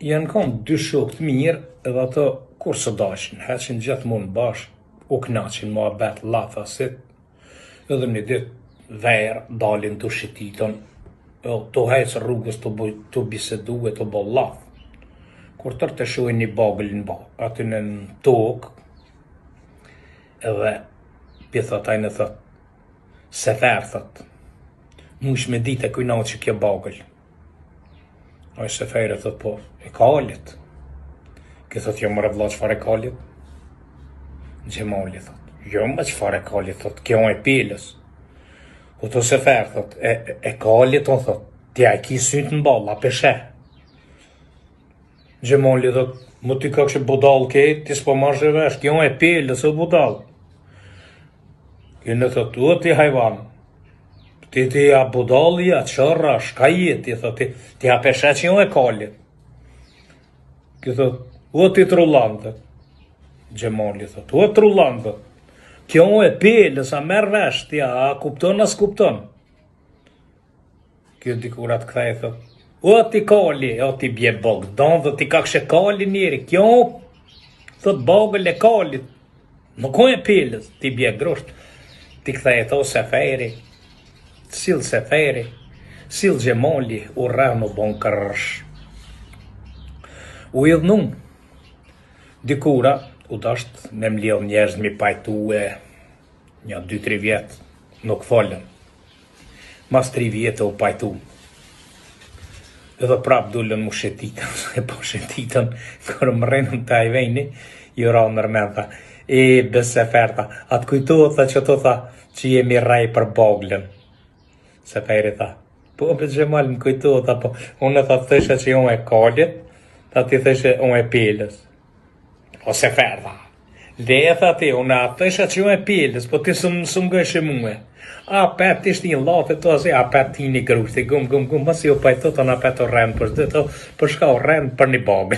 Janë kanë dy shokë të mirë edhe ato kur së dashin, heqin gjithmonë bashkë, u knaqin muhabet llafasit, edhe një ditë verë dalin të shititën, të hecë rrugës të bisedu e të bo llaf. Kur tërë të shojnë një bagël në aty në tokë, edhe pjethët ajnë thët, se ferë thët, mush me dite kujna që kjo bagël. Aj se fejre thët po, e kalit. Kjo thët jo mërë vla qëfar e kalit? Gjemali thët, jo më qëfar e kalit thët, kjo e pilës. O të se fejre thët, e kalit o thët, tja e ki sytë në balla, peshe. Gjemali thët, më ty ka kështë budal kejt, ti s'po marrë zhëvesh, kjo e pilës o budal. Kjo në thët, o ti hajvan, ti ja budalli, ja qërra, shka jeti, ti ja peshe që jo e kalit. Kjo thët, o ti trullan, thët. Gjemali thët, o trullan, thët. Kjo e pilës, a merë vesh, ti a kupton, as kupton. Kjo dikurat këthej, thët, o ti kali, o ti bje bogë, donë dhe ti ka kështë kali njeri, kjo, thët bagël e kalit, nuk o e pilës, ti bje grusht, ti këthej, thë se fejri, sil se fejri, sil Gjemali, u rrënë u bon kërësh. U idhnum, dikura, u dasht me mlidh njerëz mi pajtu e një 2-3 vjetë, nuk folën. Mas 3 vjetë u pajtu. Edhe prap dullën mu shetitën, e po shetitën, kërë më rrenën të ajvejni, ju ra nërmen, tha, e bese ferta, atë kujtohet tha që të tha që jemi raj për baglën. Se fejri tha, po për Gjemal më kujtohet, tha po, unë tha thëshe që jo e kalit, tha ti thëshe unë e pilës. O se ferta, leje tha ti, unë thëshe që jo e pilës, po ti së më gëshë muë. A pet ishtë një latë të ose, a pet ti një grushti, gum, mësë jo pajto të në pet o rrenë, për shka o rrenë për një bagë.